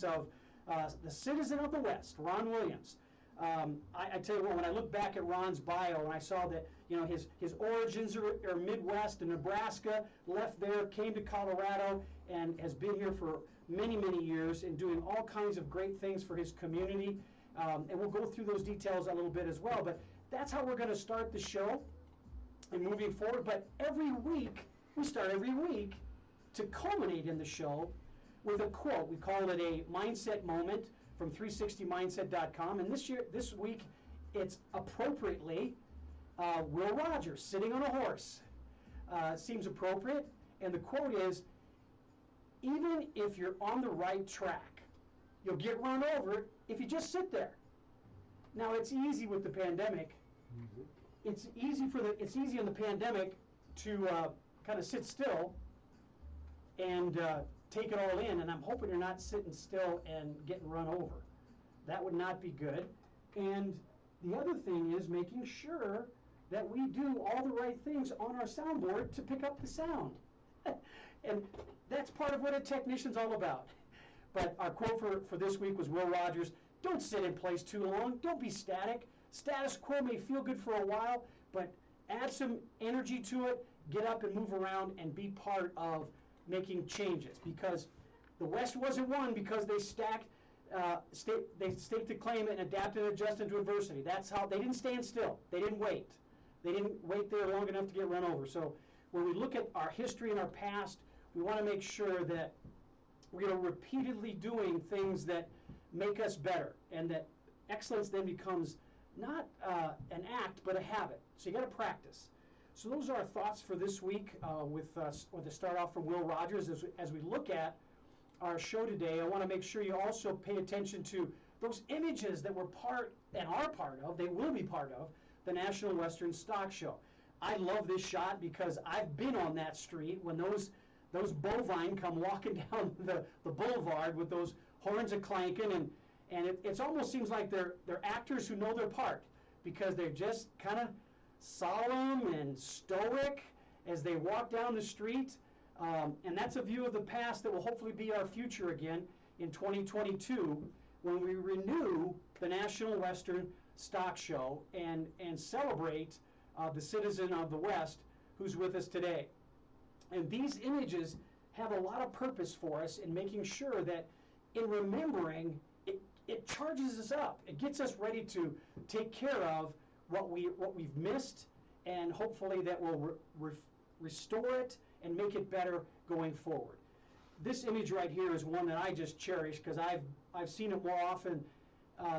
of the citizen of the West, Ron Williams. I tell you what, when I look back at Ron's bio and I saw that his origins are Midwest and Nebraska, left there, came to Colorado, and has been here for many, many years and doing all kinds of great things for his community. And we'll go through those details a little bit as well. But that's how we're going to start the show and moving forward. But every week, we start every week to culminate in the show with a quote. We call it a mindset moment from 360mindset.com. And this week, it's appropriately Will Rogers sitting on a horse. Seems appropriate. And the quote is, even if you're on the right track, you'll get run over if you just sit there. Now, it's easy with the pandemic. It's easy in the pandemic to kind of sit still and take it all in, and I'm hoping you're not sitting still and getting run over. That would not be good. And the other thing is making sure that we do all the right things on our soundboard to pick up the sound. And that's part of what a technician's all about. But our quote for this week was Will Rogers: don't sit in place too long. Don't be static. Status quo may feel good for a while, but add some energy to it, get up and move around and be part of making changes, because the West wasn't won because they staked a claim and adapted and adjusted to adversity. That's how they didn't stand still. They didn't wait. They didn't wait there long enough to get run over. So when we look at our history and our past, we want to make sure that we are repeatedly doing things that make us better, and that excellence then becomes not an act but a habit. So you got to practice. So those are our thoughts for this week with to start off from Will Rogers. As we look at our show today, I want to make sure you also pay attention to those images that were part and are part of, they will be part of, the National Western Stock Show. I love this shot because I've been on that street when those bovine come walking down the boulevard with those horns a clanking, and it almost seems like they're actors who know their part, because they're just kind of solemn and stoic as they walk down the street. And that's a view of the past that will hopefully be our future again in 2022 when we renew the National Western Stock Show and celebrate the citizen of the West who's with us today. And these images have a lot of purpose for us in making sure that in remembering, it charges us up. It gets us ready to take care of what we've missed, and hopefully that will restore it and make it better going forward. This image right here is one that I just cherish because I've seen it more often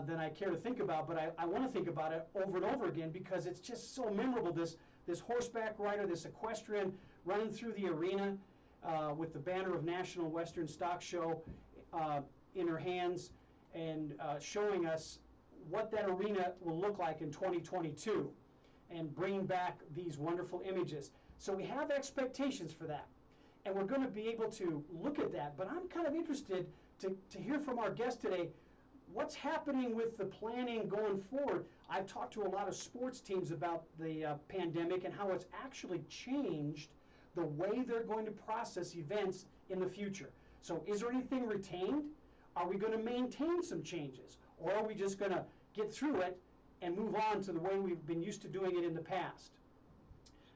than I care to think about, but I want to think about it over and over again because it's just so memorable. This horseback rider, this equestrian running through the arena with the banner of National Western Stock Show in her hands, and showing us what that arena will look like in 2022 and bringing back these wonderful images. So we have expectations for that, and we're going to be able to look at that. But I'm kind of interested to hear from our guest today what's happening with the planning going forward. I've talked to a lot of sports teams about the pandemic and how it's actually changed the way they're going to process events in the future. So is there anything retained? Are we going to maintain some changes? Or are we just going to get through it and move on to the way we've been used to doing it in the past?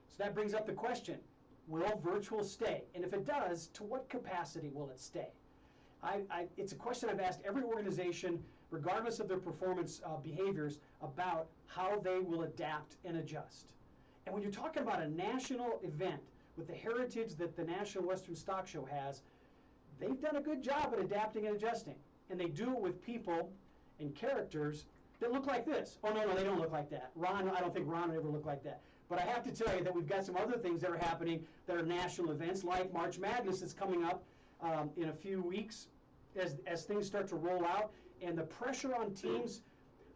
So that brings up the question, will virtual stay? And if it does, to what capacity will it stay? It's a question I've asked every organization, regardless of their performance behaviors, about how they will adapt and adjust. And when you're talking about a national event with the heritage that the National Western Stock Show has, they've done a good job at adapting and adjusting. And they do it with people and characters that look like this. Oh, no, they don't look like that. Ron, I don't think Ron would ever look like that. But I have to tell you that we've got some other things that are happening that are national events, like March Madness is coming up in a few weeks as things start to roll out. And the pressure on teams,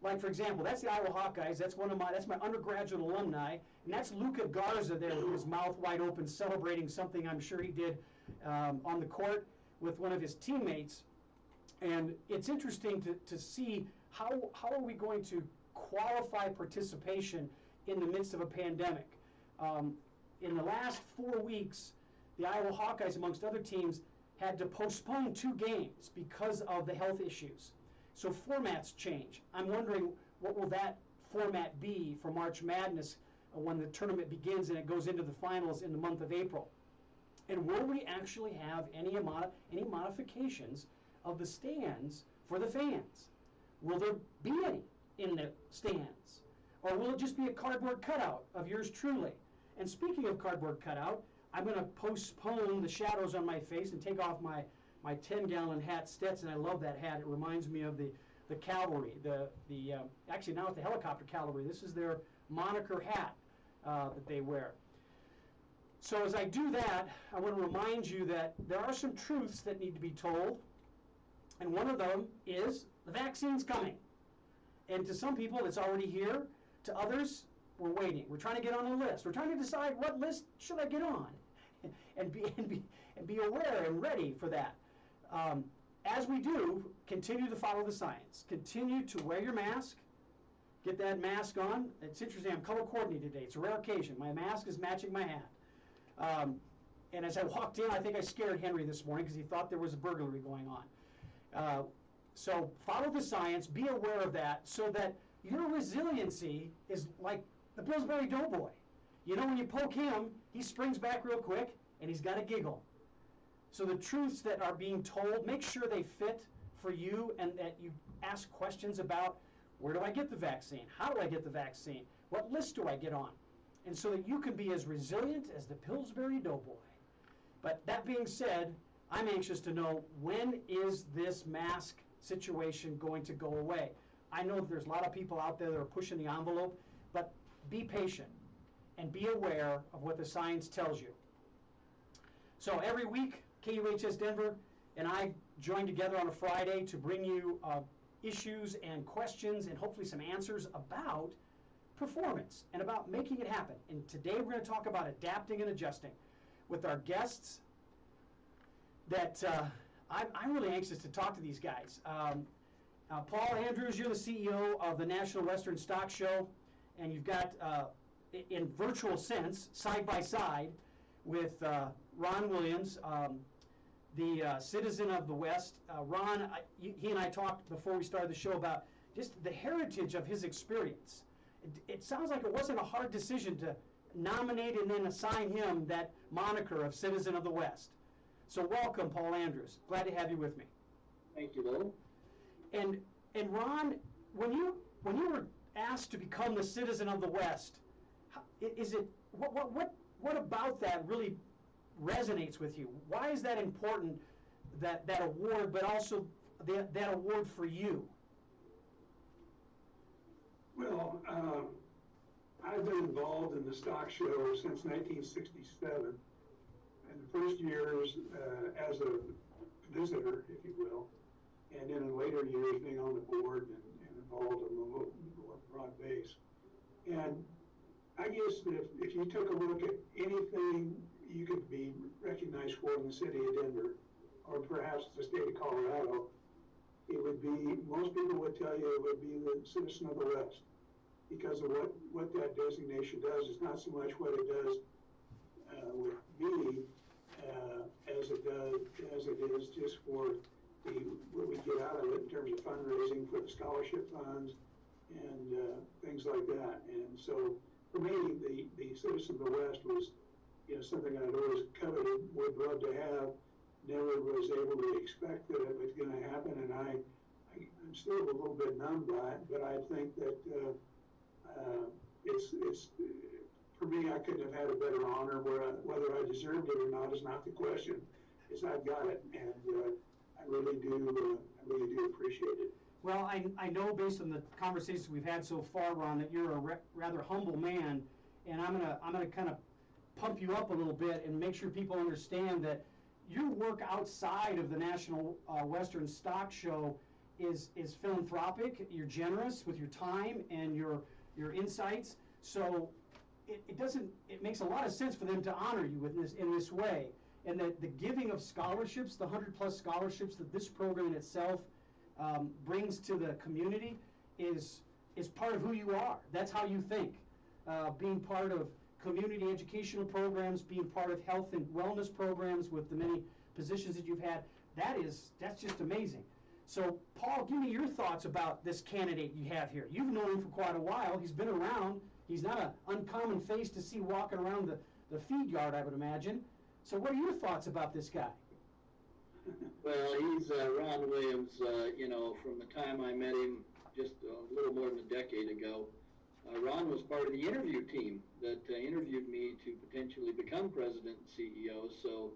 like, for example, that's the Iowa Hawkeyes. That's my undergraduate alumni. And that's Luca Garza there with his mouth wide open celebrating something I'm sure he did on the court with one of his teammates. And it's interesting to see how are we going to qualify participation in the midst of a pandemic. In the last 4 weeks, the Iowa Hawkeyes, amongst other teams, had to postpone 2 games because of the health issues. So formats change. I'm wondering, what will that format be for March Madness when the tournament begins and it goes into the finals in the month of April? And will we actually have any modifications of the stands for the fans? Will there be any in the stands? Or will it just be a cardboard cutout of yours truly? And speaking of cardboard cutout, I'm going to postpone the shadows on my face and take off my 10-gallon hat Stetson. I love that hat. It reminds me of the cavalry. Actually, now it's the helicopter cavalry. This is their moniker hat that they wear. So as I do that, I want to remind you that there are some truths that need to be told. And one of them is the vaccine's coming. And to some people, it's already here. To others, we're waiting. We're trying to get on a list. We're trying to decide what list should I get on, and be aware and ready for that. As we do, continue to follow the science. Continue to wear your mask. Get that mask on. It's interesting. I'm color coordinated today. It's a rare occasion. My mask is matching my hat. And as I walked in, I think I scared Henry this morning because he thought there was a burglary going on. So follow the science. Be aware of that so that your resiliency is like the Pillsbury Doughboy. You know, when you poke him, he springs back real quick, and he's got a giggle. So the truths that are being told, make sure they fit for you and that you ask questions about, where do I get the vaccine? How do I get the vaccine? What list do I get on? And so that you can be as resilient as the Pillsbury Doughboy. But that being said, I'm anxious to know, when is this mask situation going to go away? I know that there's a lot of people out there that are pushing the envelope, but be patient and be aware of what the science tells you. So every week, KUHS Denver and I join together on a Friday to bring you issues and questions and hopefully some answers about performance and about making it happen. And today we're going to talk about adapting and adjusting with our guests that I'm really anxious to talk to these guys. Paul Andrews, you're the CEO of the National Western Stock Show, and you've got, in virtual sense, side by side with Ron Williams, the citizen of the West. Ron, he and I talked before we started the show about just the heritage of his experience. It sounds like it wasn't a hard decision to nominate and then assign him that moniker of citizen of the West. So welcome, Paul Andrews. Glad to have you with me. Thank you, Lou. And Ron, when you were asked to become the citizen of the West, what about that really resonates with you? Why is that important, that award, but also that award for you? Well, I've been involved in the stock show since 1967. And the first years as a visitor, if you will, and then in later years being on the board and involved on the more broad base. And I guess if you took a look at anything you could be recognized for in the city of Denver, or perhaps the state of Colorado, it would be, most people would tell you it would be the citizen of the West, because of what that designation does. It's not so much what it does with me as it is just for what we get out of it in terms of fundraising for the scholarship funds and things like that. And so for me, the Citizen of the West was, something I'd always coveted, would love to have, never was able to expect that it was going to happen, and I'm still a little bit numb by it, but I think that it's for me, I couldn't have had a better honor. Whether I deserved it or not is not the question. It's I've got it, and I really do appreciate it. Well, I know based on the conversations we've had so far, Ron, that you're a rather humble man, and I'm gonna kind of pump you up a little bit and make sure people understand that your work outside of the National Western Stock Show is philanthropic. You're generous with your time and your insights. So it makes a lot of sense for them to honor you in this way. And that the giving of scholarships, the 100+ scholarships that this program in itself brings to the community is part of who you are. That's how you think. Being part of community educational programs, being part of health and wellness programs with the many positions that you've had. That's just amazing. So, Paul, give me your thoughts about this candidate you have here. You've known him for quite a while. He's been around. He's not an uncommon face to see walking around the feed yard, I would imagine. So what are your thoughts about this guy? Well, he's Ron Williams. From the time I met him just a little more than a decade ago, Ron was part of the interview team that interviewed me to potentially become president and CEO. So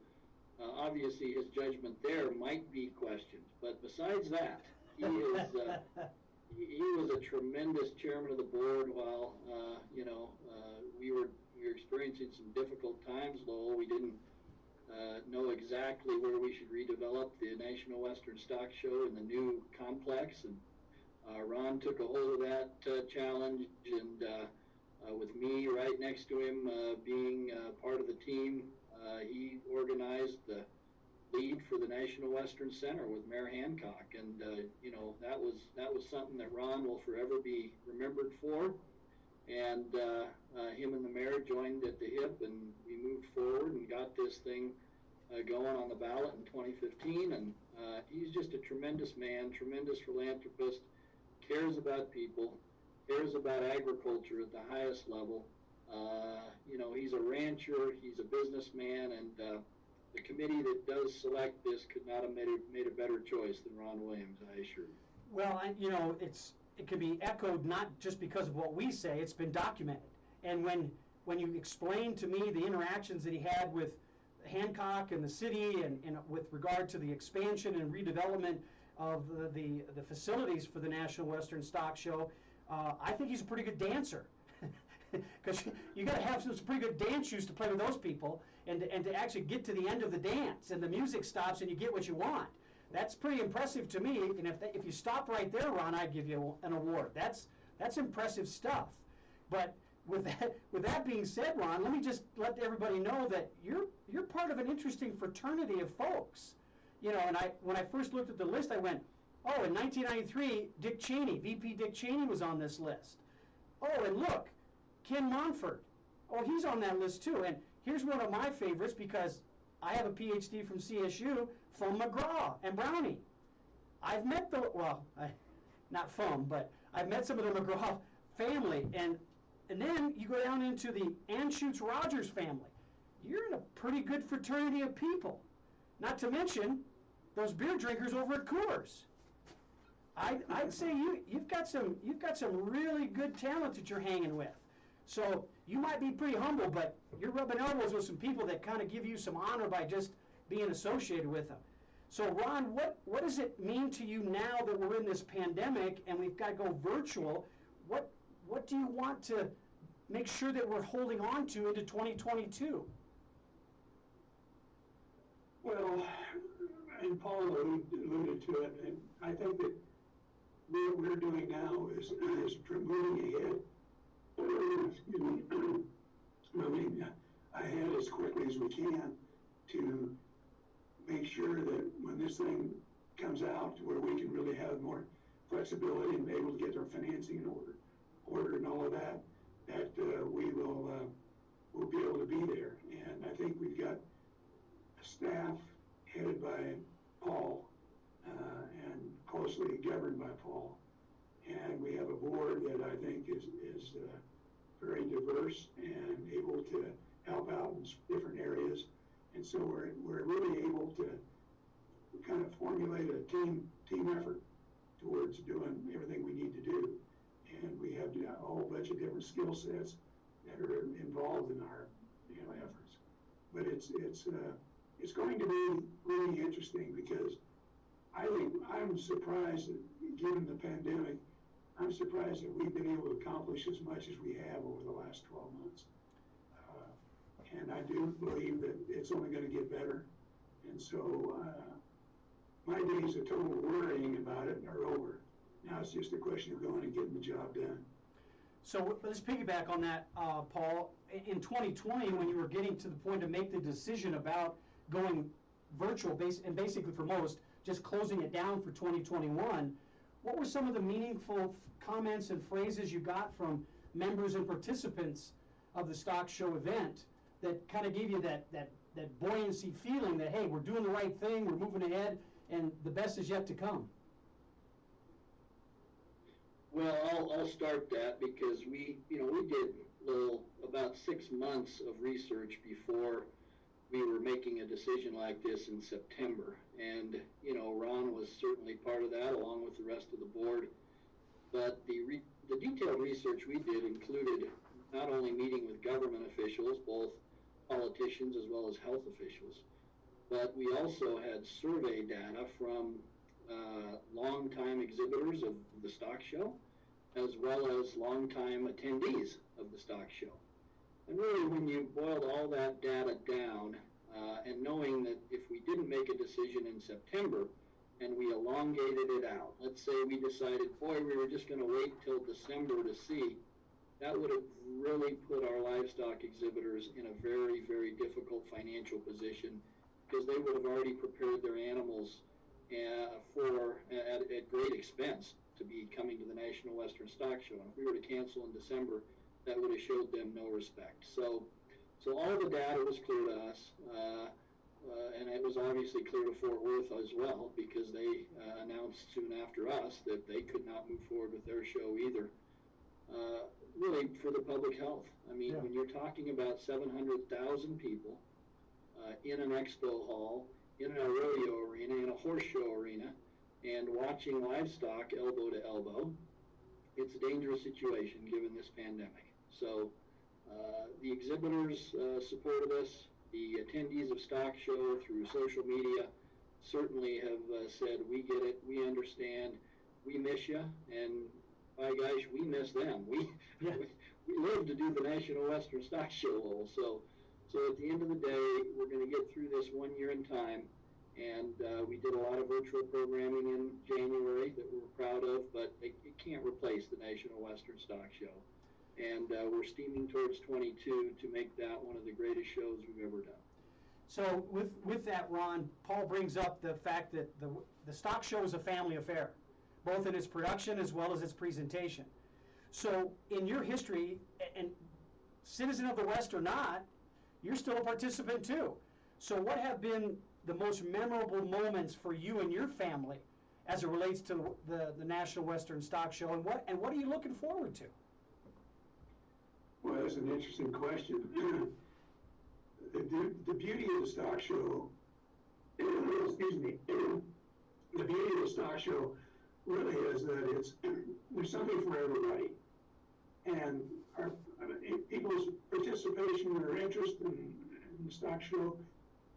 obviously his judgment there might be questioned. But besides that, he is he was a tremendous chairman of the board while we were experiencing some difficult times. Lowell, we didn't know exactly where we should redevelop the National Western Stock Show in the new complex, and Ron took a hold of that challenge, and with me right next to him being part of the team, he organized the lead for the National Western Center with Mayor Hancock, and that was something that Ron will forever be remembered for. And him and the mayor joined at the hip, and we moved forward and got this thing going on the ballot in 2015. And he's just a tremendous man, tremendous philanthropist, cares about people, cares about agriculture at the highest level. He's a rancher, he's a businessman, and the committee that does select this could not have made a better choice than Ron Williams, I assure you. Well, it can be echoed not just because of what we say, it's been documented. And when you explained to me the interactions that he had with Hancock and the city and with regard to the expansion and redevelopment of the facilities for the National Western Stock Show, I think he's a pretty good dancer. Because you got to have some pretty good dance shoes to play with those people and to actually get to the end of the dance and the music stops and you get what you want. That's pretty impressive to me, and if you stop right there, Ron, I'd give you an award. That's impressive stuff. But with that being said, Ron, let me just let everybody know that you're part of an interesting fraternity of folks. And when I first looked at the list, I went, oh, in 1993, Dick Cheney, VP Dick Cheney was on this list. Oh, and look, Ken Monfort. Oh, he's on that list too. And here's one of my favorites because I have a PhD from CSU, Fum McGraw and Brownie. I've met not Fum, but I've met some of the McGraw family. And then you go down into the Anschutz Rogers family. You're in a pretty good fraternity of people. Not to mention those beer drinkers over at Coors. I'd say you've got some really good talent that you're hanging with. So you might be pretty humble, but you're rubbing elbows with some people that kind of give you some honor by just being associated with them. So Ron, what does it mean to you now that we're in this pandemic and we've got to go virtual? What do you want to make sure that we're holding on to into 2022? Well, and Paul alluded to it, and I think that what we're doing now is moving ahead. Excuse me, moving ahead as quickly as we can to make sure that when this thing comes out, where we can really have more flexibility and be able to get our financing in order and all of that, that we'll be able to be there. And I think we've got a staff headed by Paul and closely governed by Paul. And we have a board that I think is very diverse and able to help out in different areas. And so we're really able to kind of formulate a team effort towards doing everything we need to do. And we have a whole bunch of different skill sets that are involved in our efforts. But it's going to be really interesting because I'm surprised that given the pandemic, I'm surprised that we've been able to accomplish as much as we have over the last 12 months. And I do believe that it's only going to get better. And so my days of total worrying about it are over. Now it's just a question of going and getting the job done. So let's piggyback on that, Paul. In 2020, when you were getting to the point to make the decision about going virtual, and basically for most, just closing it down for 2021, what were some of the meaningful comments and phrases you got from members and participants of the stock show event that kind of gave you that that buoyancy feeling that, hey, we're doing the right thing, we're moving ahead, and the best is yet to come? Well, I'll start that because we did about 6 months of research before we were making a decision like this in September. And, Ron was certainly part of that along with the rest of the board. But the detailed research we did included not only meeting with government officials, both politicians as well as health officials, but we also had survey data from longtime exhibitors of the stock show, as well as longtime attendees of the stock show. And really, when you boiled all that data down, and knowing that if we didn't make a decision in September and we elongated it out, let's say we decided, boy, we were just going to wait till December to see, that would have really put our livestock exhibitors in a very, very difficult financial position, because they would have already prepared their animals at great expense to be coming to the National Western Stock Show. And if we were to cancel in December, that would have showed them no respect. So all the data was clear to us, and it was obviously clear to Fort Worth as well, because they announced soon after us that they could not move forward with their show either. Really, for the public health. I mean, when you're talking about 700,000 people in an expo hall, in a rodeo arena, in a horse show arena, and watching livestock elbow to elbow, it's a dangerous situation given this pandemic. So the exhibitors supported us. The attendees of Stock Show through social media certainly have said, we get it, we understand, we miss you, and by gosh, we miss them. We live to do the National Western Stock Show. So at the end of the day, we're going to get through this 1 year in time. And we did a lot of virtual programming in January that we're proud of, but it can't replace the National Western Stock Show. And we're steaming towards 22 to make that one of the greatest shows we've ever done. So with that, Ron, Paul brings up the fact that the stock show is a family affair, both in its production as well as its presentation. So in your history, and citizen of the West or not, you're still a participant too. So what have been the most memorable moments for you and your family as it relates to the National Western Stock Show, and what are you looking forward to? Well, that's an interesting question. The beauty of the stock show, excuse me, the beauty of the stock show really is that there's something for everybody, and people's participation or interest in the stock show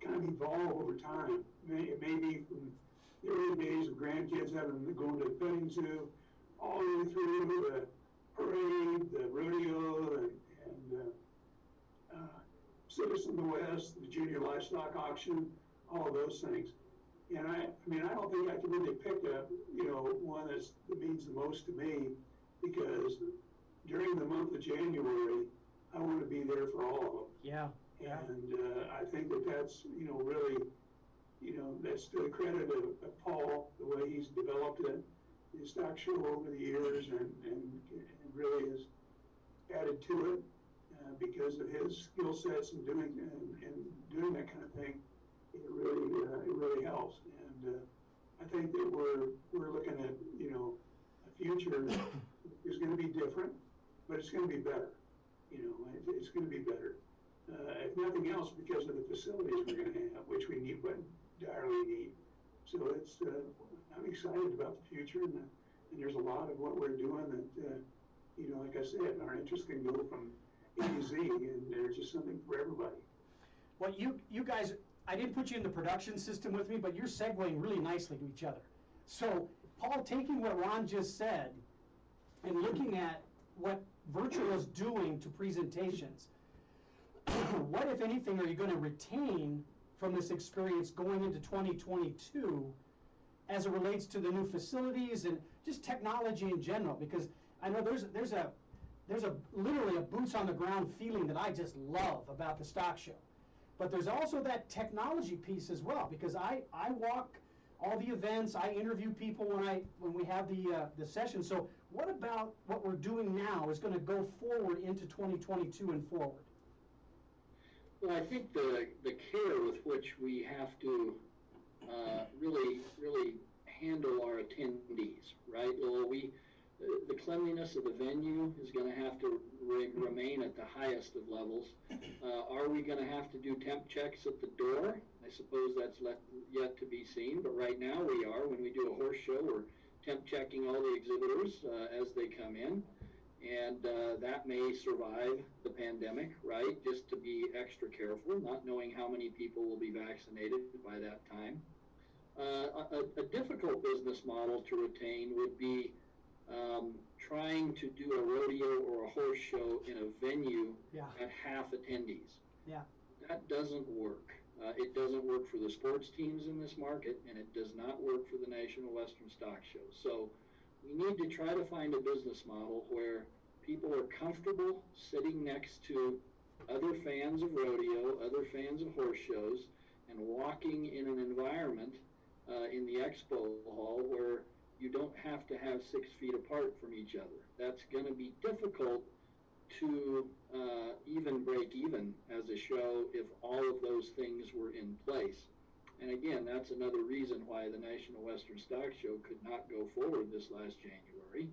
kind of evolve over time. It may be from the early days of grandkids going to the petting zoo, all the way through the parade, the rodeo, and Citizen of the West, the junior livestock auction, all of those things. And I don't think I can really pick one that means the most to me, because during the month of January, I want to be there for all of them. Yeah. And I think that's, really, that's to the credit of Paul, the way he's developed it, his stock show over the years, and really has added to it because of his skill sets and doing that kind of thing. It really helps. And I think that we're looking at, a future is going to be different, but it's going to be better. It's going to be better. If nothing else, because of the facilities we're going to have, which we need, but direly need. So I'm excited about the future, and there's a lot of what we're doing that, like I said, our interest can go from A to Z, and there's just something for everybody. Well, you guys, I didn't put you in the production system with me, but you're segueing really nicely to each other. So, Paul, taking what Ron just said and looking at what virtual is doing to presentations, what, if anything, are you going to retain from this experience going into 2022 as it relates to the new facilities and just technology in general? Because I know there's literally a boots on the ground feeling that I just love about the stock show. But there's also that technology piece as well, because I walk all the events, I interview people when we have the session. So what about what we're doing now is going to go forward into 2022 and forward? Well, I think the care with which we have to really handle our attendees, right? Well, the cleanliness of the venue is going to have to remain at the highest of levels. Are we going to have to do temp checks at the door? I suppose that's yet to be seen, but right now we are. When we do a horse show, we're temp checking all the exhibitors as they come in, and that may survive the pandemic, right? Just to be extra careful, not knowing how many people will be vaccinated by that time. A difficult business model to retain would be trying to do a rodeo or a horse show in a venue at half attendees. Yeah. That doesn't work. It doesn't work for the sports teams in this market, and it does not work for the National Western Stock Show. So we need to try to find a business model where people are comfortable sitting next to other fans of rodeo, other fans of horse shows, and walking in an environment in the expo hall where you don't have to have 6 feet apart from each other. That's going to be difficult to even break even as a show if all of those things were in place. And again, that's another reason why the National Western Stock Show could not go forward this last January,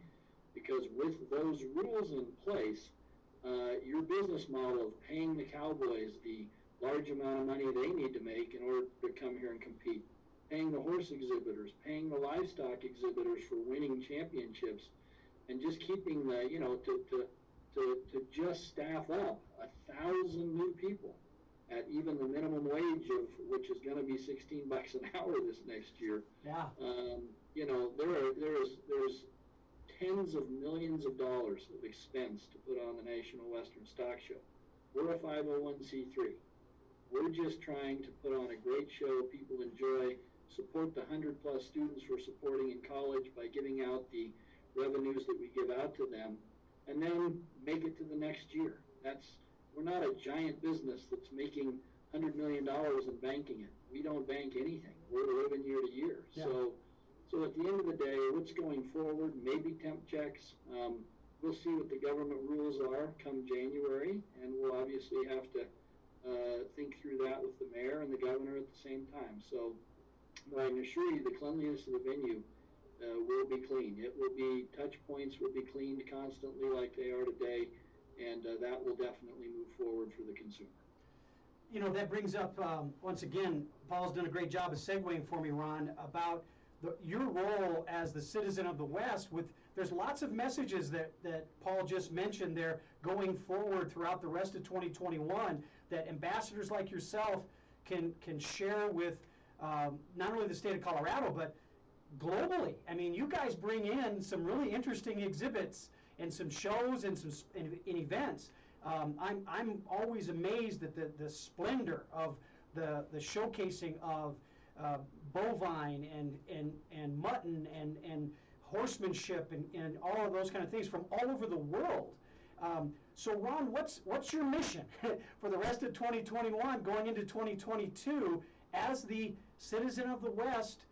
because with those rules in place, your business model of paying the cowboys the large amount of money they need to make in order to come here and compete, paying the horse exhibitors, paying the livestock exhibitors for winning championships, and just keeping the, to just staff up 1,000 new people at even the minimum wage of which is going to be $16 an hour this next year. Yeah. There's tens of millions of dollars of expense to put on the National Western Stock Show. We're a 501c3. We're just trying to put on a great show people enjoy, support the 100+ students we're supporting in college by giving out the revenues that we give out to them, and then make it to the next year. We're not a giant business that's making $100 million and banking it. We don't bank anything. We're living year to year. Yeah. So at the end of the day, what's going forward, maybe temp checks. We'll see what the government rules are come January, and we'll obviously have to think through that with the mayor and the governor at the same time. So I can assure you the cleanliness of the venue will be clean. It will be, touch points will be cleaned constantly like they are today, and that will definitely move forward for the consumer. That brings up, once again, Paul's done a great job of segueing for me, Ron, about your role as the citizen of the West. There's lots of messages that Paul just mentioned there going forward throughout the rest of 2021 that ambassadors like yourself can share with not only the state of Colorado, but globally. I mean, you guys bring in some really interesting exhibits and some shows and some events. I'm always amazed at the splendor of the showcasing of bovine and mutton and horsemanship and all of those kind of things from all over the world. So Ron, what's your mission for the rest of 2021 going into 2022 as the citizen of the West,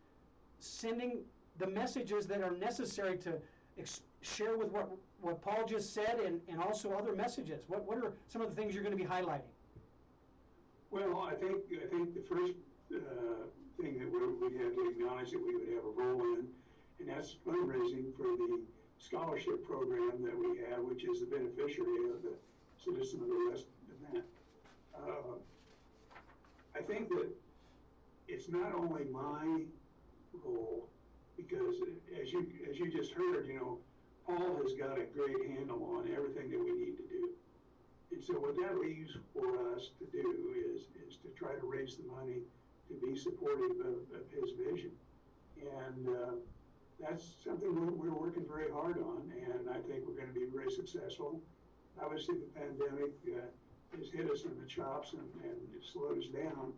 sending the messages that are necessary to share with what Paul just said and also other messages? What are some of the things you're going to be highlighting? Well, I think the first thing that we'd have to acknowledge that we would have a role in, and that's fundraising for the scholarship program that we have, which is the beneficiary of the Citizen of the West event. I think that it's not only my role, because as you just heard, Paul has got a great handle on everything that we need to do. And so what that leaves for us to do is to try to raise the money to be supportive of his vision. And that's something we're working very hard on, and I think we're going to be very successful. Obviously, the pandemic has hit us in the chops and it slowed us down,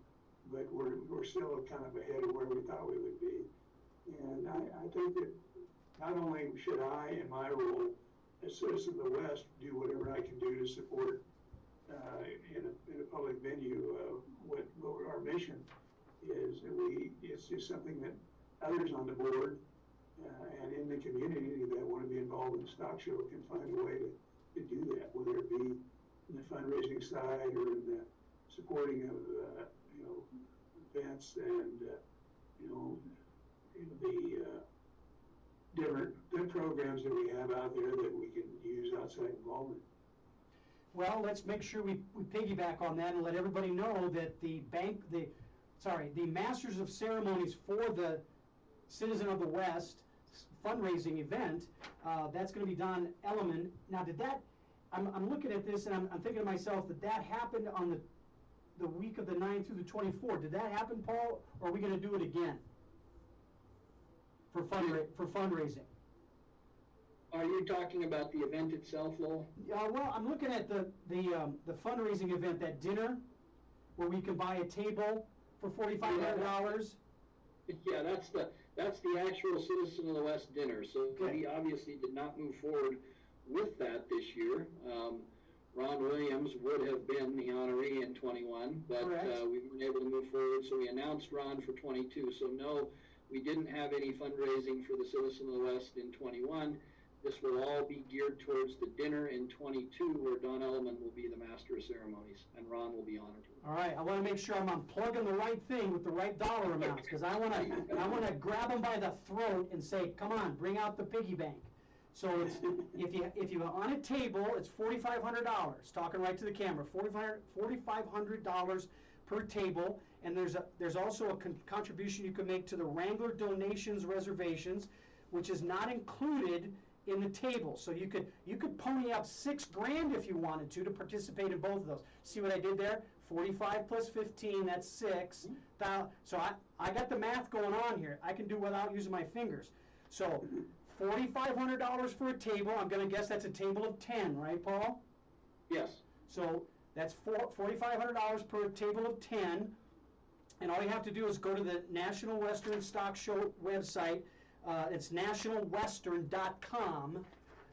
but we're still kind of ahead of where we thought we would be. And I think that not only should I, in my role as citizen of the West, do whatever I can do to support in a public venue what our mission is. It's just something that others on the board and in the community that want to be involved in the stock show can find a way to do that, whether it be in the fundraising side or in the supporting of, events and, the different programs that we have out there that we can use outside involvement. Well, let's make sure we piggyback on that and let everybody know that the Masters of Ceremonies for the Citizen of the West fundraising event, that's going to be Don Elliman. Now, I'm looking at this and I'm thinking to myself that happened on the week of the 9th through the 24th. Did that happen, Paul, or are we going to do it again for fundraising? Are you talking about the event itself, Lowell? Well, I'm looking at the fundraising event, that dinner, where we can buy a table for $4,500. Yeah, that's the actual Citizen of the West dinner. So Okay. we obviously did not move forward with that this year. Ron Williams would have been the honoree in 21, but we weren't able to move forward, so we announced Ron for 22. So no, we didn't have any fundraising for the Citizen of the West in 21. This will all be geared towards the dinner in 22, where Don Elliman will be the Master of Ceremonies, and Ron will be honored. All right, I want to make sure I'm unplugging the right thing with the right dollar amounts, because I want to grab them by the throat and say, come on, bring out the piggy bank. So it's, if you're on a table, it's $4,500. Talking right to the camera, $4,500 per table, and there's also a contribution you can make to the Wrangler donations reservations, which is not included in the table. So you could pony up $6,000 if you wanted to participate in both of those. See what I did there? 45 plus 15, that's 6. So I got the math going on here. I can do without using my fingers. So $4,500 for a table. I'm going to guess that's a table of 10, right, Paul? Yes. So that's $4,500 per table of 10. And all you have to do is go to the National Western Stock Show website. It's nationalwestern.com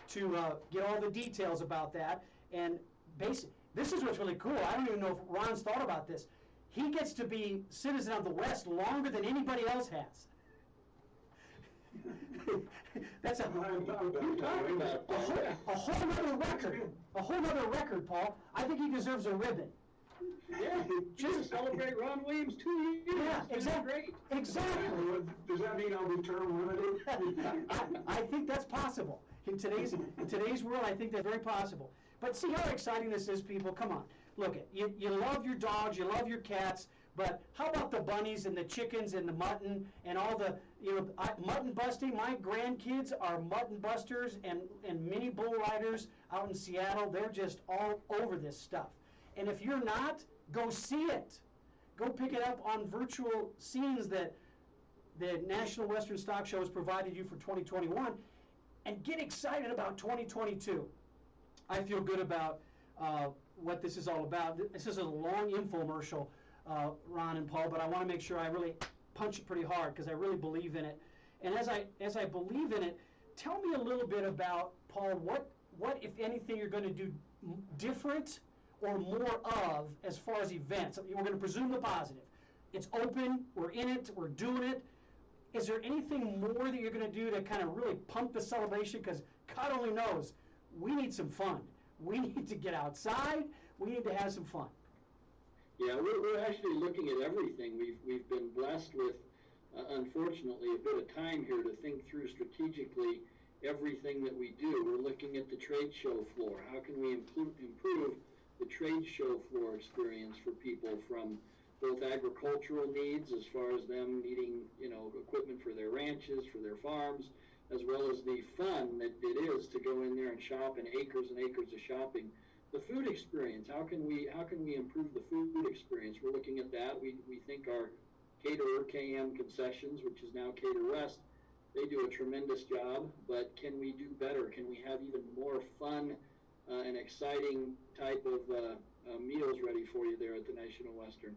to get all the details about that. And this is what's really cool. I don't even know if Ron's thought about this. He gets to be Citizen of the West longer than anybody else has. That's a whole other record. A whole other record, Paul. I think he deserves a ribbon. Yeah, just celebrate Ron Williams 2 years. Yeah, exactly. Exactly. Does that mean I'll be term limited? I think that's possible. In today's world, I think that's very possible. But see how exciting this is, people? Come on. Look, you love your dogs, you love your cats, but how about the bunnies and the chickens and the mutton and all the, mutton busting? My grandkids are mutton busters and mini bull riders out in Seattle. They're just all over this stuff. And if you're not, go see it. Go pick it up on virtual scenes that the National Western Stock Show has provided you for 2021, and get excited about 2022. I feel good about what this is all about. This is a long infomercial, Ron and Paul, but I want to make sure I really punch it pretty hard because I really believe in it. And as I believe in it, tell me a little bit about, Paul, what if anything you're going to do different or more of as far as events. We're going to presume the positive. It's open, we're in it, we're doing it. Is there anything more that you're going to do to kind of really pump the celebration? Because God only knows, we need some fun. We need to get outside. We need to have some fun. Yeah, we're actually looking at everything. We've been blessed with, unfortunately, a bit of time here to think through strategically everything that we do. We're looking at the trade show floor. How can we improve the trade show floor experience for people, from both agricultural needs as far as them needing, equipment for their ranches, for their farms, as well as the fun that it is to go in there and shop, and acres of shopping. The food experience, how can we improve the food experience? We're looking at that. We think our caterer, KM Concessions, which is now Cater West, they do a tremendous job, but can we do better? Can we have even more fun and exciting type of meals ready for you there at the National Western?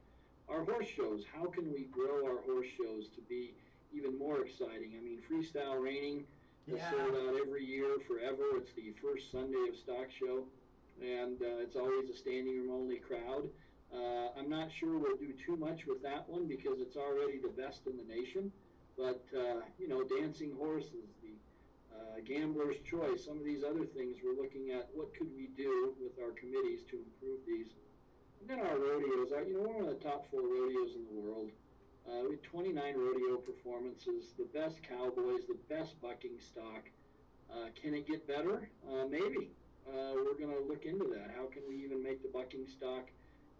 Our horse shows, how can we grow our horse shows to be even more exciting? I mean, freestyle reining is sold out every year forever. It's the first Sunday of stock show, and it's always a standing room only crowd. I'm not sure we'll do too much with that one because it's already the best in the nation, but dancing horses, the gambler's choice, some of these other things we're looking at, what could we do with our committees to improve these. And then our rodeos, we're one of the top 4 rodeos in the world. We had 29 rodeo performances, the best cowboys, the best bucking stock. Can it get better? Maybe. We're going to look into that. How can we even make the bucking stock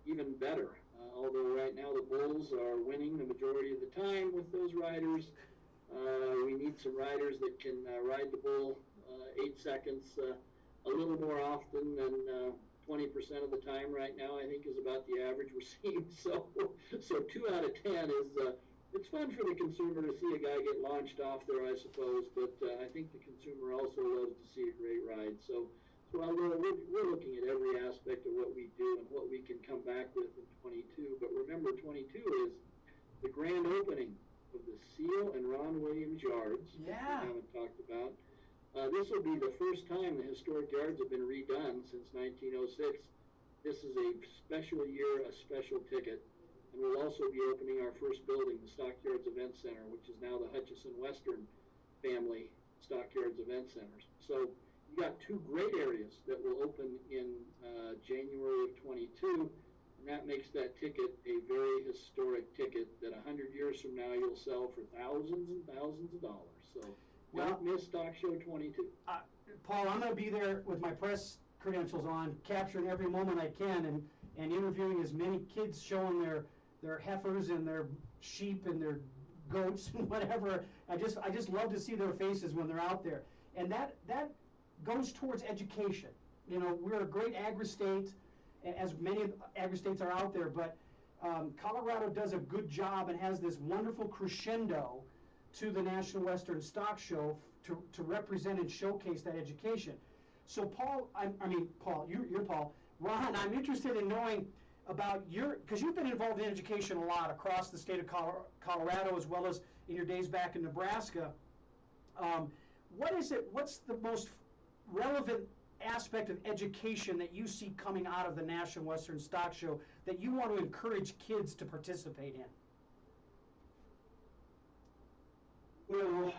even better? Although right now the bulls are winning the majority of the time with those riders. We need some riders that can ride the bull 8 seconds a little more often than 20% of the time right now, I think, is about the average we're seeing. So 2 out of 10 is, it's fun for the consumer to see a guy get launched off there, I suppose, but I think the consumer also loves to see a great ride. So although we're looking at every aspect of what we do and what we can come back with in 22, but remember 22 is the grand opening of the Seal and Ron Williams yards. Yeah. We haven't talked about. This will be the first time the historic yards have been redone since 1906. This is a special year, a special ticket. And we'll also be opening our first building, the Stockyards Event Center, which is now the Hutchison Western family Stockyards Event Centers. So you got 2 great areas that will open in January of 22, and that makes that ticket a very historic ticket that 100 years from now you'll sell for thousands and thousands of dollars. So don't miss Stock Show 22. Paul, I'm going to be there with my press credentials on, capturing every moment I can, and interviewing as many kids showing their heifers and their sheep and their goats and whatever. I just love to see their faces when they're out there. And that goes towards education. You know, we're a great agri-state, as many agri-states are out there, but Colorado does a good job and has this wonderful crescendo to the National Western Stock Show to represent and showcase that education. So Paul, Paul, you're Paul. Ron, I'm interested in knowing about because you've been involved in education a lot across the state of Colorado, as well as in your days back in Nebraska. What's the most relevant aspect of education that you see coming out of the National Western Stock Show that you want to encourage kids to participate in? Well,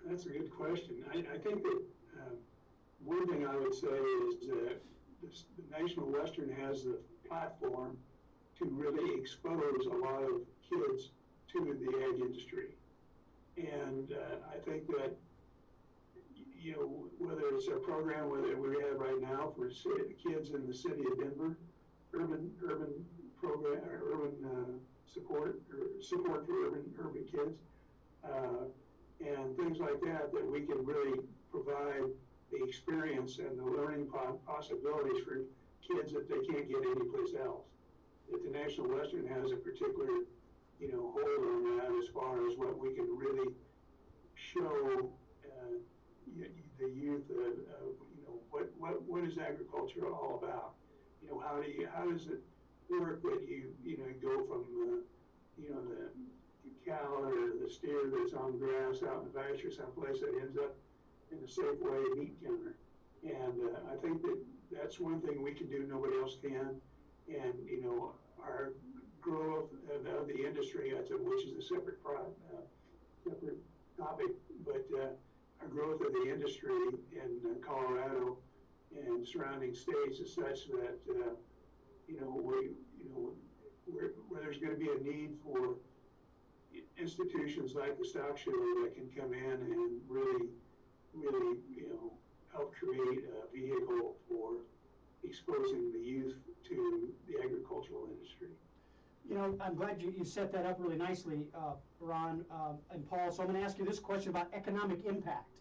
that's a good question. I think that one thing I would say is that the National Western has the platform to really expose a lot of kids to the ag industry. And I think that, you know, whether it's a program that we have right now for kids in the city of Denver, urban program, or urban support for urban kids, and things like that we can really provide the experience and the learning possibilities for kids that they can't get anyplace else. That the National Western has a particular, you know, hold on that as far as what we can really show the youth of you know, what is agriculture all about? You know, how does it work that you know, go from you know, the cow or the steer that's on grass out in the pasture someplace that ends up in a Safeway meat counter. And I think that's one thing we can do nobody else can. And, you know, our growth of the industry, which is a separate topic, but our growth of the industry in Colorado and surrounding states is such that, you know, where there's going to be a need for institutions like the Stock Show that can come in and really, you know, help create a vehicle for exposing the youth to the agricultural industry. You know, I'm glad you set that up really nicely, Ron and Paul. So I'm going to ask you this question about economic impact.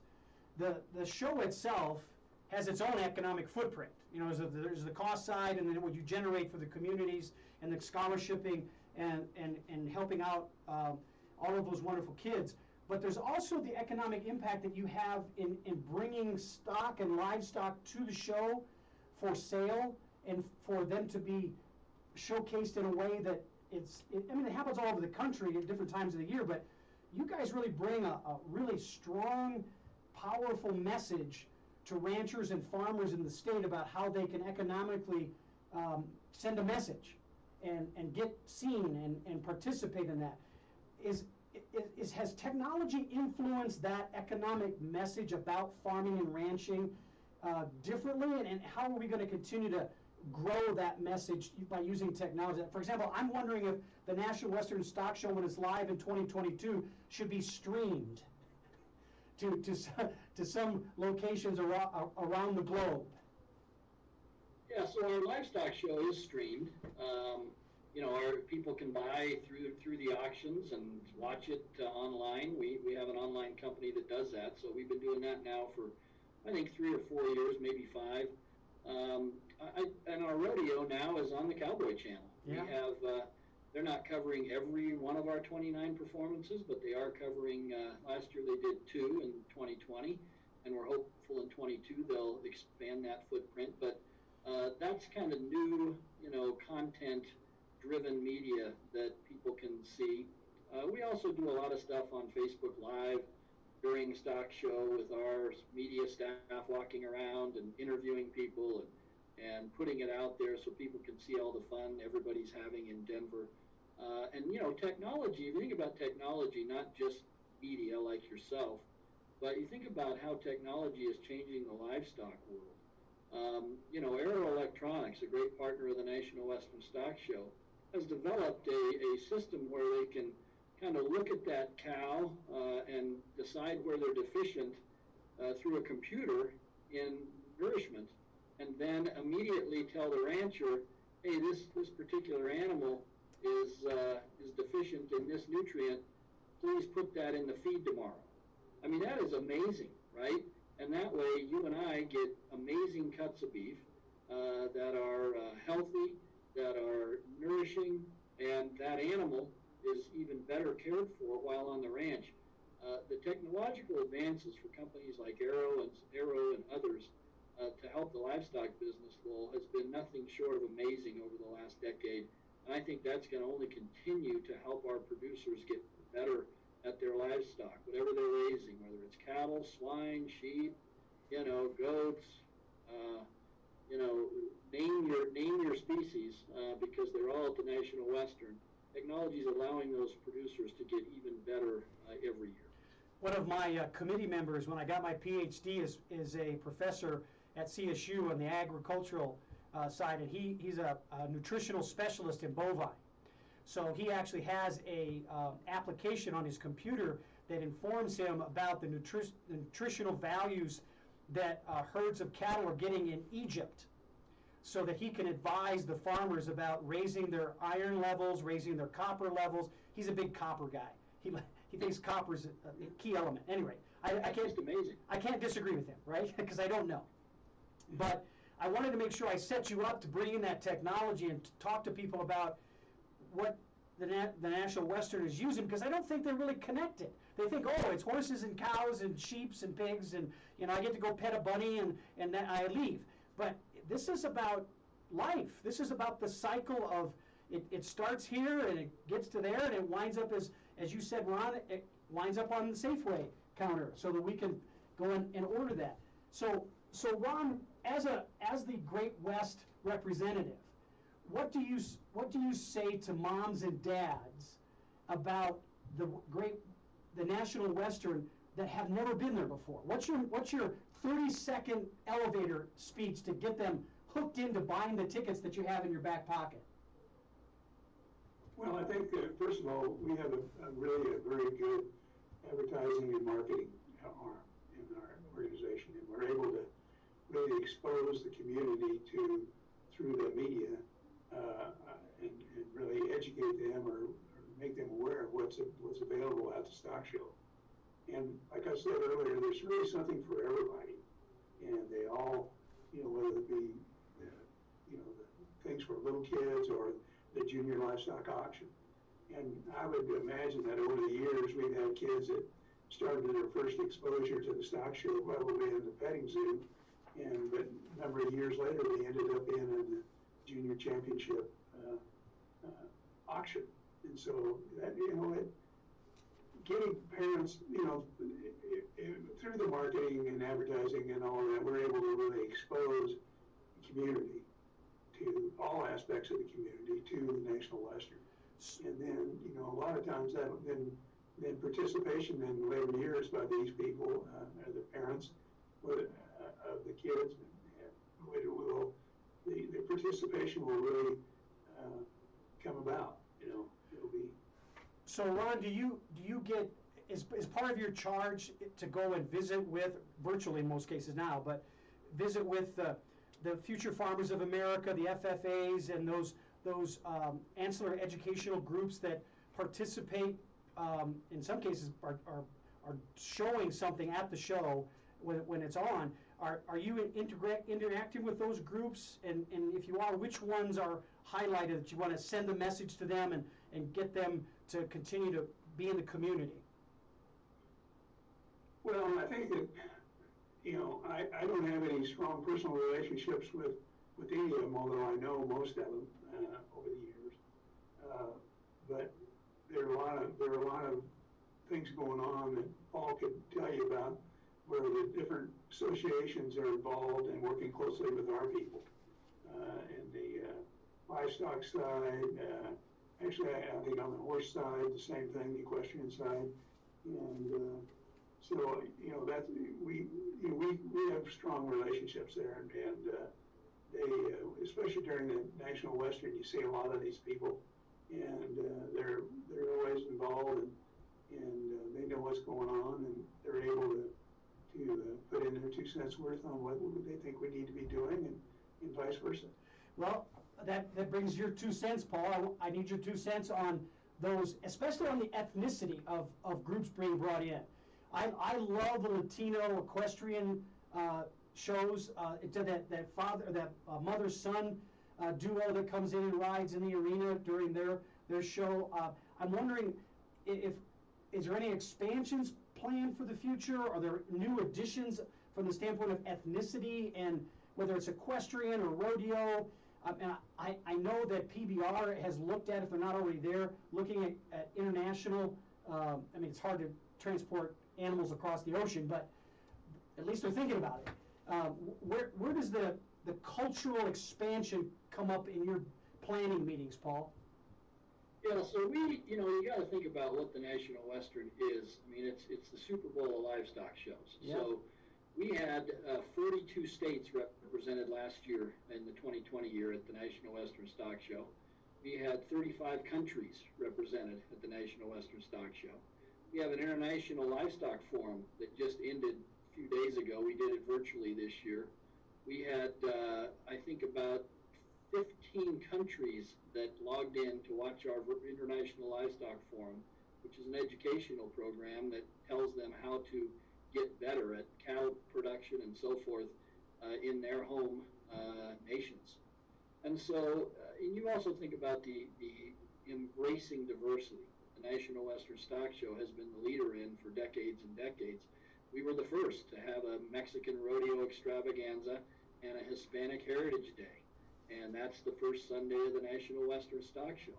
The show itself has its own economic footprint. You know, there's the cost side, and then what you generate for the communities and the scholarshiping and helping out all of those wonderful kids. But there's also the economic impact that you have in bringing stock and livestock to the show for sale and for them to be showcased in a way that I mean, it happens all over the country at different times of the year, but you guys really bring a really strong, powerful message to ranchers and farmers in the state about how they can economically send a message and get seen and participate in that. Has technology influenced that economic message about farming and ranching differently? And how are we going to continue to grow that message by using technology? For example, I'm wondering if the National Western Stock Show, when it's live in 2022, should be streamed to some locations around the globe. Yeah, so our livestock show is streamed. Our people can buy through the auctions and watch it online. We have an online company that does that, so we've been doing that now for, I think, 3 or 4 years, maybe 5. And our rodeo now is on the Cowboy Channel. Yeah. We have, they're not covering every one of our 29 performances, but they are covering, last year they did 2 in 2020, and we're hopeful in 22 they'll expand that footprint. But that's kind of new, content-driven media that people can see. We also do a lot of stuff on Facebook Live during the stock show with our media staff walking around and interviewing people and putting it out there so people can see all the fun everybody's having in Denver. Technology, if you think about technology, not just media like yourself, but you think about how technology is changing the livestock world. Aero Electronics, a great partner of the National Western Stock Show, has developed a system where they can kind of look at that cow and decide where they're deficient through a computer in nourishment, and then immediately tell the rancher, hey, this particular animal is deficient in this nutrient. Please put that in the feed tomorrow. I mean, that is amazing, right? And that way, you and I get amazing cuts of beef that are healthy, that are nourishing, and that animal is even better cared for while on the ranch. The technological advances for companies like Arrow and others to help the livestock business has been nothing short of amazing over the last decade. And I think that's going to only continue to help our producers get better at their livestock, whatever they're raising, whether it's cattle, swine, sheep, goats, name your species, because they're all at the National Western. Technology is allowing those producers to get even better every year. One of my committee members, when I got my PhD, is a professor at CSU on the agricultural side, and he's a nutritional specialist in bovine. So he actually has a application on his computer that informs him about the nutritional values that herds of cattle are getting in Egypt, so that he can advise the farmers about raising their iron levels, raising their copper levels. He's a big copper guy. He thinks copper is a key element. Anyway, I can't disagree with him, right? Because I don't know. But I wanted to make sure I set you up to bring in that technology and to talk to people about what the National Western is using, because I don't think they're really connected. They think, oh, it's horses and cows and sheep and pigs, and I get to go pet a bunny and then I leave. But this is about life. This is about the cycle of it starts here and it gets to there and it winds up, as you said, Ron, it winds up on the Safeway counter so that we can go and order that. So Ron, as the Great West representative, what do you say to moms and dads about the National Western that have never been there before? What's your 30-second elevator speech to get them hooked into buying the tickets that you have in your back pocket? Well, I think that, first of all, we have a very good advertising and marketing arm in our organization, and we're able to really expose the community through the media and really educate them or make them aware of what's available at the stock show. And like I said earlier, there's really something for everybody, and they all, whether it be the things for little kids or the junior livestock auction. And I would imagine that over the years we've had kids that started their first exposure to the stock show probably in the petting zoo, but a number of years later they ended up in the junior championship auction. And so that, getting parents, through the marketing and advertising and all that, we're able to really expose the community to all aspects of the community to the National Western. And then, a lot of times that then participation in later years by these people, the parents of the kids, the participation will really come about. It'll be. So Ron, do you get, is part of your charge to go and visit with, virtually in most cases now, but visit with the Future Farmers of America, the FFAs, and those ancillary educational groups that participate, in some cases are showing something at the show when it's on? Are you interacting with those groups? And if you are, which ones are highlighted that you want to send the message to them and get them to continue to be in the community? Well, I think that, I don't have any strong personal relationships with any of them, although I know most of them over the years. But there are a lot of things going on that Paul could tell you about, where the different associations are involved and working closely with our people. And the livestock side, actually I think on the horse side, the same thing, the equestrian side. And so, that's, we have strong relationships there, and they, especially during the National Western, you see a lot of these people, and they're always involved, and they know what's going on, and they're able to put in their 2 cents worth on what they think we need to be doing, and vice versa. Well, that brings your 2 cents, Paul. I need your 2 cents on those, especially on the ethnicity of groups being brought in. I love the Latino equestrian shows. That mother-son duo that comes in and rides in the arena during their show. I'm wondering is there any expansions planned for the future? Are there new additions from the standpoint of ethnicity, and whether it's equestrian or rodeo? And I know that PBR has looked at, if they're not already there, looking at international. It's hard to transport animals across the ocean, but at least they're thinking about it. Where does the cultural expansion come up in your planning meetings, Paul? Yeah, so you got to think about what the National Western is. It's the Super Bowl of livestock shows. Yep. So we had 42 states represented last year in the 2020 year at the National Western Stock Show. We had 35 countries represented at the National Western Stock Show. We have an international livestock forum that just ended a few days ago. We did it virtually this year. We had, I think, about 15 countries that logged in to watch our International Livestock Forum, which is an educational program that tells them how to get better at cattle production and so forth in their home nations. And so, and you also think about the embracing diversity. The National Western Stock Show has been the leader in for decades and decades. We were the first to have a Mexican rodeo extravaganza and a Hispanic Heritage Day. And that's the first Sunday of the National Western Stock Show.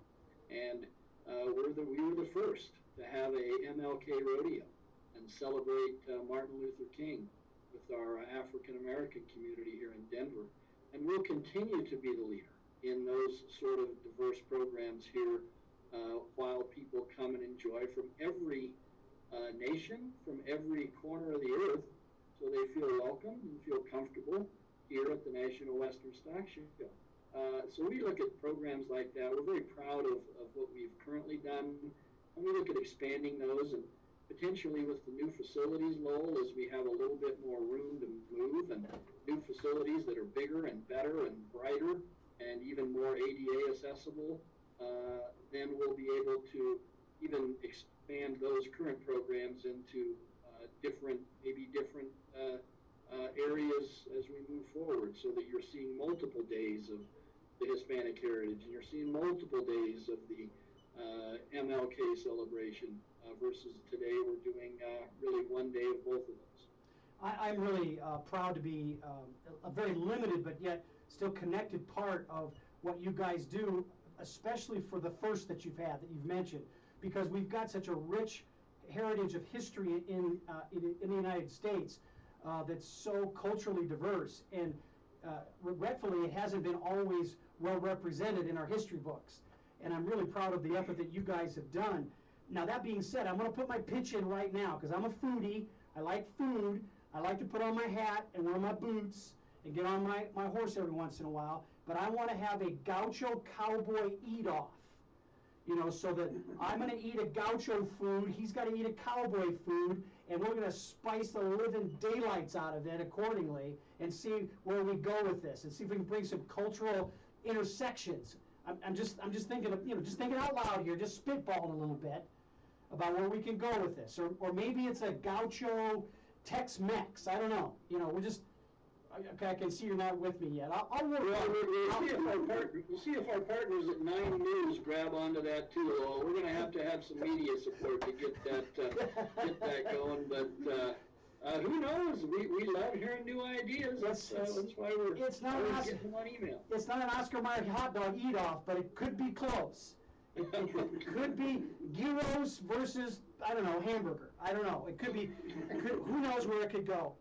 And we were the first to have a MLK rodeo and celebrate Martin Luther King with our African American community here in Denver. And we'll continue to be the leader in those sort of diverse programs here while people come and enjoy from every nation, from every corner of the earth, so they feel welcome and feel comfortable here at the National Western Stock Show. So we look at programs like that. We're very proud of what we've currently done, and we look at expanding those, and potentially with the new facilities, Lowell, as we have a little bit more room to move and new facilities that are bigger and better and brighter and even more ADA accessible, then we'll be able to even expand those current programs into different areas as we move forward, so that you're seeing multiple days of the Hispanic heritage, and you're seeing multiple days of the MLK celebration versus today we're doing really one day of both of those. I'm really proud to be a very limited but yet still connected part of what you guys do, especially for the first that you've had, that you've mentioned, because we've got such a rich heritage of history in the United States that's so culturally diverse, and regretfully it hasn't been always well represented in our history books. And I'm really proud of the effort that you guys have done. Now, that being said, I'm going to put my pitch in right now, because I'm a foodie. I like food. I like to put on my hat and wear my boots and get on my horse every once in a while, but I want to have a gaucho cowboy eat-off. So that I'm going to eat a gaucho food, he's got to eat a cowboy food, and we're going to spice the living daylights out of it accordingly and see where we go with this and see if we can bring some cultural intersections. I'm just thinking of, just thinking out loud here, just spitballing a little bit about where we can go with this. Or maybe it's a gaucho Tex-Mex. I don't know. We're just, okay, I can see you're not with me yet. I'll work on it. We'll see if our partners at 9 News grab onto that too. We're going to have some media support to get that going. But who knows? We love hearing new ideas. That's why we're getting them on email. It's not an Oscar Mayer hot dog eat-off, but it could be close. It could be gyros versus, I don't know, hamburger. I don't know. It could be, who knows where it could go.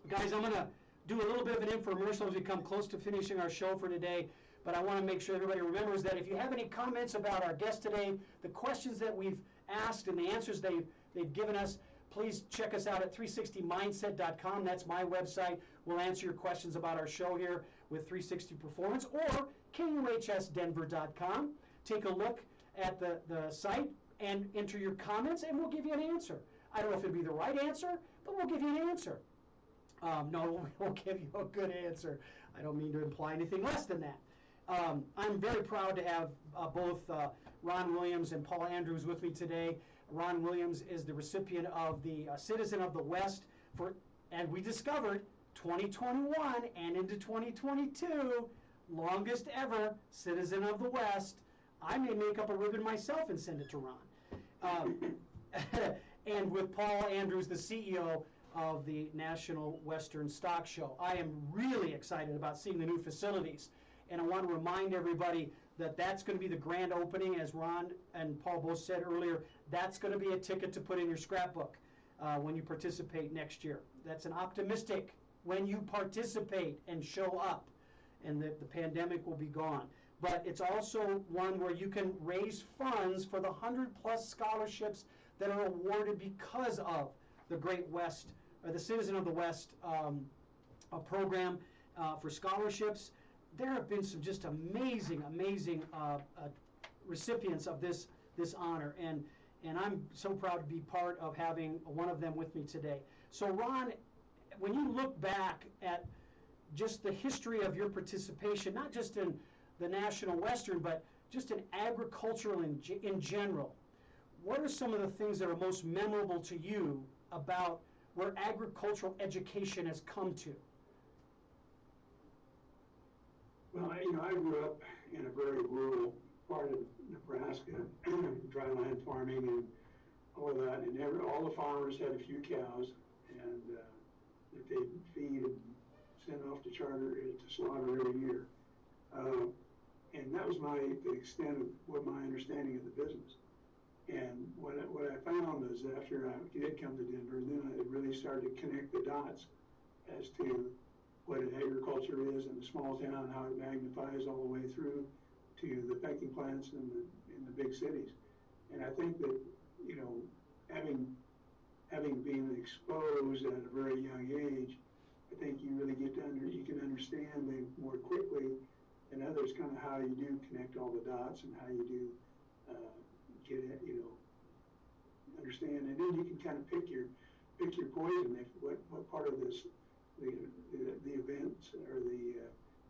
Guys, I'm going to do a little bit of an infomercial as we come close to finishing our show for today, but I want to make sure everybody remembers that if you have any comments about our guest today, the questions that we've asked and the answers they've given us, please check us out at 360mindset.com. That's my website. We'll answer your questions about our show here with 360 Performance, or KUHSdenver.com. Take a look at the site and enter your comments, and we'll give you an answer. I don't know if it'll be the right answer, but we'll give you an answer. No, we'll give you a good answer. I don't mean to imply anything less than that. I'm very proud to have both Ron Williams and Paul Andrews with me today. Ron Williams is the recipient of the Citizen of the West and we discovered 2021 and into 2022, longest ever Citizen of the West. I may make up a ribbon myself and send it to Ron. And with Paul Andrews, the CEO of the National Western Stock Show. I am really excited about seeing the new facilities, and I want to remind everybody that that's going to be the grand opening, as Ron and Paul both said earlier. That's going to be a ticket to put in your scrapbook when you participate next year. That's an optimistic when you participate and show up, and the pandemic will be gone. But it's also one where you can raise funds for the 100+ scholarships that are awarded because of the Great West, or the Citizen of the West program for scholarships. There have been some just amazing recipients of this honor, and I'm so proud to be part of having one of them with me today. So Ron, when you look back at just the history of your participation, not just in the National Western, but just in agricultural in general, what are some of the things that are most memorable to you about where agricultural education has come to? Well, I grew up in a very rural part of Nebraska, dryland farming and all of that, and all the farmers had a few cows, and that they'd feed and send off to slaughter every year. And that was the extent of what my understanding of the business. And what I found is after I did come to Denver, and then I really started to connect the dots as to what agriculture is in the small town, how it magnifies all the way through to the packing plants in the big cities. And I think that, having been exposed at a very young age, I think you really you can understand more quickly than others kind of how you do connect all the dots and how you do get it, understand, and then you can kind of pick your poison, what part of this the events or the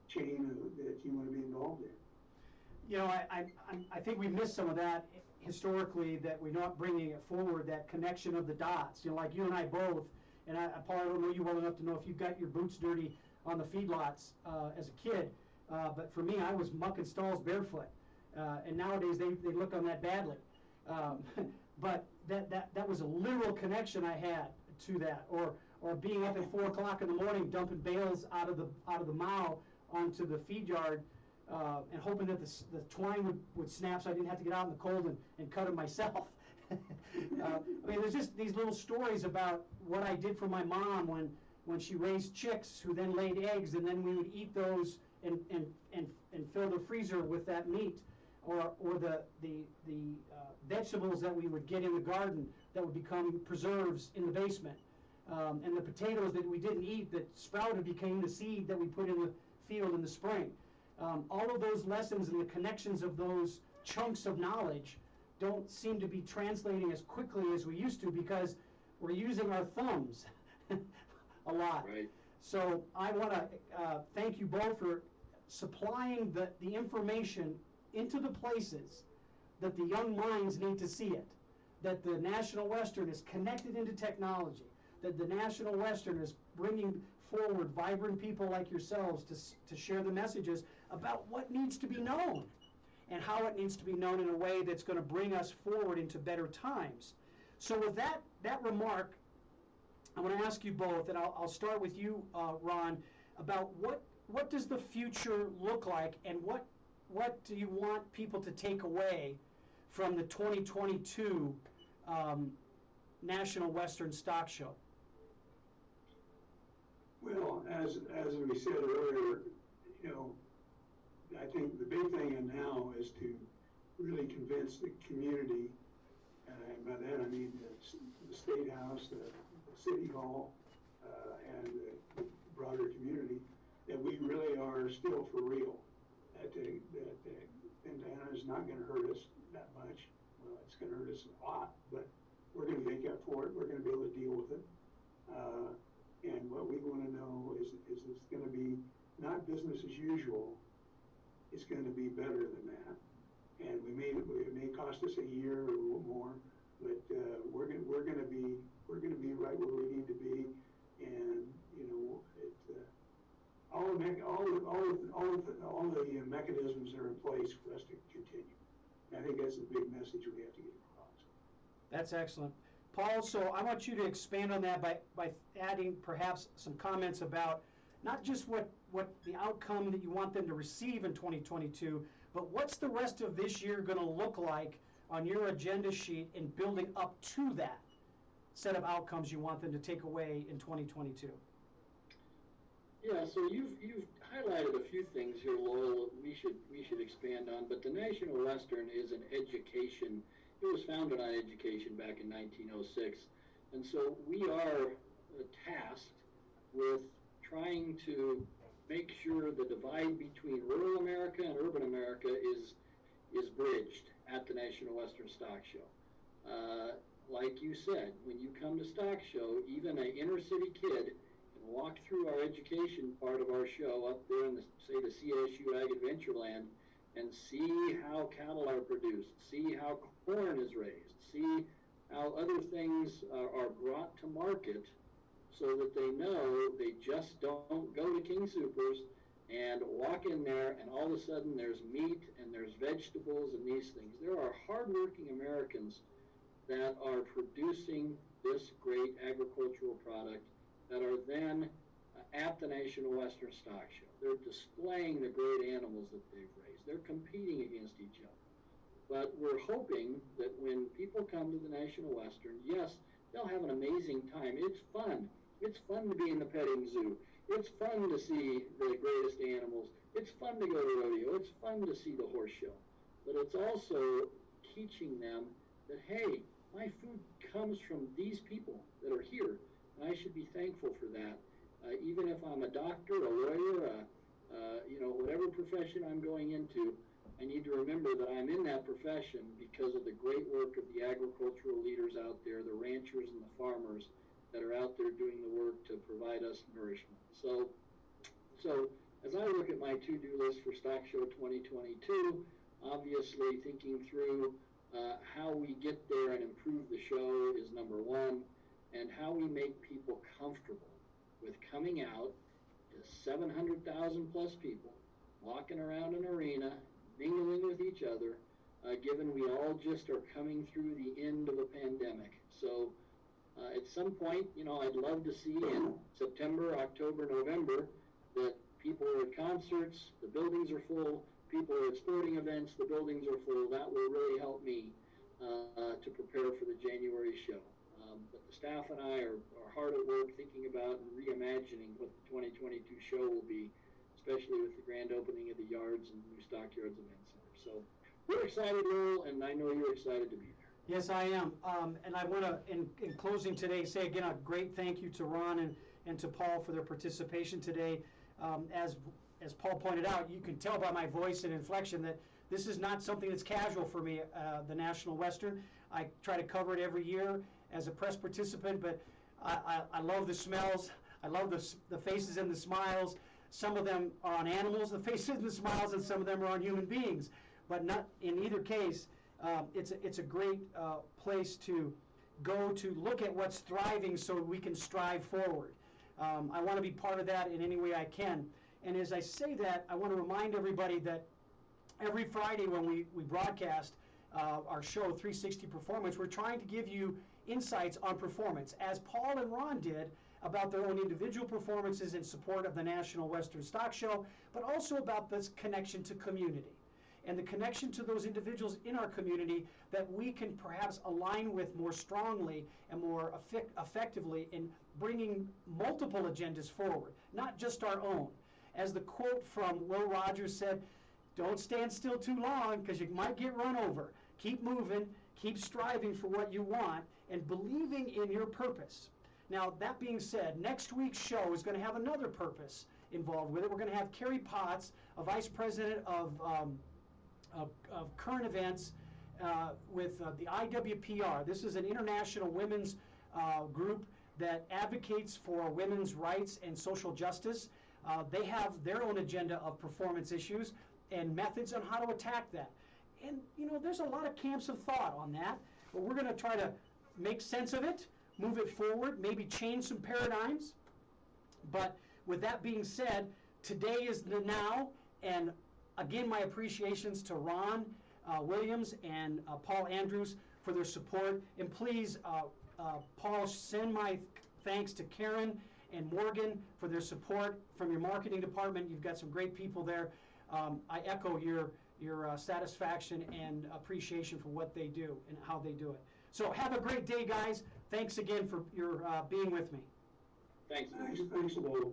chain that you want to be involved in. I think we missed some of that historically, that we're not bringing it forward, that connection of the dots. Like you and I both, and Paul, I don't know you well enough to know if you got your boots dirty on the feedlots as a kid, but for me, I was mucking stalls barefoot, and nowadays they look on that badly. But that was a literal connection I had to that, or being up at 4 o'clock in the morning dumping bales out of the mow onto the feed yard, and hoping that the twine would snap so I didn't have to get out in the cold and cut them myself. There's just these little stories about what I did for my mom when she raised chicks who then laid eggs, and then we would eat those and fill the freezer with that meat, or the vegetables that we would get in the garden that would become preserves in the basement. and the potatoes that we didn't eat that sprouted became the seed that we put in the field in the spring. All of those lessons and the connections of those chunks of knowledge don't seem to be translating as quickly as we used to because we're using our thumbs a lot. Right. So I want to thank you both for supplying the information into the places that the young minds need to see it, that the National Western is connected into technology, that the National Western is bringing forward vibrant people like yourselves to share the messages about what needs to be known and how it needs to be known in a way that's going to bring us forward into better times. So with that remark, I want to ask you both, and I'll start with you, Ron, about what does the future look like, and what do you want people to take away from the 2022 National Western Stock Show? Well, as we said earlier, I think the big thing now is to really convince the community, and by that I mean the State House, the City Hall, and the broader community, that we really are still for real. That bandana is not going to hurt us that much. Well, it's going to hurt us a lot, but we're going to make up for it. We're going to be able to deal with it. And what we want to know is it's going to be not business as usual. It's going to be better than that. And it may cost us a year or a little more, but we're going to be right where we need to be. And all the mechanisms are in place for us to continue. And I think that's the big message we have to get across. That's excellent. Paul, so I want you to expand on that by adding perhaps some comments about not just what the outcome that you want them to receive in 2022, but what's the rest of this year going to look like on your agenda sheet in building up to that set of outcomes you want them to take away in 2022? Yeah, so you've highlighted a few things here, Lowell, we should expand on, but the National Western is an education. It was founded on education back in 1906, and so we are tasked with trying to make sure the divide between rural America and urban America is bridged at the National Western Stock Show. Like you said, when you come to Stock Show, even an inner city kid can walk through our education part of our show up there in the CSU Ag Adventureland and see how cattle are produced, see how corn is raised, see how other things are brought to market, so that they know they just don't go to King Soopers and walk in there and all of a sudden there's meat and there's vegetables and these things. There are hardworking Americans that are producing this great agricultural product that are then at the National Western Stock Show. They're displaying the great animals that they've raised. They're competing against each other. But we're hoping that when people come to the National Western, yes, they'll have an amazing time. It's fun. It's fun to be in the petting zoo. It's fun to see the greatest animals. It's fun to go to rodeo. It's fun to see the horse show. But it's also teaching them that, hey, my food comes from these people that are here, and I should be thankful for that. Even if I'm a doctor, a lawyer, whatever profession I'm going into, I need to remember that I'm in that profession because of the great work of the agricultural leaders out there, the ranchers and the farmers that are out there doing the work to provide us nourishment. So as I look at my to-do list for Stock Show 2022, obviously thinking through how we get there and improve the show is number one, and how we make people comfortable with coming out to 700,000 plus people, walking around an arena, mingling with each other, given we all just are coming through the end of a pandemic. So at some point, I'd love to see in September, October, November that people are at concerts, the buildings are full, people are at sporting events, the buildings are full. That will really help me to prepare for the January show. But the staff and I are hard at work thinking about and reimagining what the 2022 show will be, especially with the grand opening of the yards and new Stockyards Event Center. So we're excited, Lowell, and I know you're excited to be there. Yes, I am. And I want to, in closing today, say again a great thank you to Ron and to Paul for their participation today. As Paul pointed out, you can tell by my voice and inflection that this is not something that's casual for me, the National Western. I try to cover it every year as a press participant, but I love the smells. I love the faces and the smiles. Some of them are on animals, the faces and the smiles, and some of them are on human beings. But not in either case, it's a great place to go to look at what's thriving so we can strive forward. I want to be part of that in any way I can. And as I say that, I want to remind everybody that every Friday when we broadcast our show, 360 Performance, we're trying to give you insights on performance, as Paul and Ron did about their own individual performances in support of the National Western Stock Show, but also about this connection to community and the connection to those individuals in our community that we can perhaps align with more strongly and more effectively in bringing multiple agendas forward, not just our own. As the quote from Will Rogers said, "Don't stand still too long because you might get run over. Keep moving, keep striving for what you want, and believing in your purpose." Now, that being said, next week's show is going to have another purpose involved with it. We're going to have Carrie Potts, a vice president of current events with the IWPR. This is an international women's group that advocates for women's rights and social justice. They have their own agenda of performance issues and methods on how to attack that. And, there's a lot of camps of thought on that, but we're going to try to make sense of it, move it forward, maybe change some paradigms. But with that being said, today is the now, and again, my appreciations to Ron Williams and Paul Andrews for their support. And please, Paul, send my thanks to Karen and Morgan for their support from your marketing department. You've got some great people there. I echo your satisfaction and appreciation for what they do and how they do it. So have a great day, guys. Thanks again for your being with me. Thanks. Thanks, Lowell.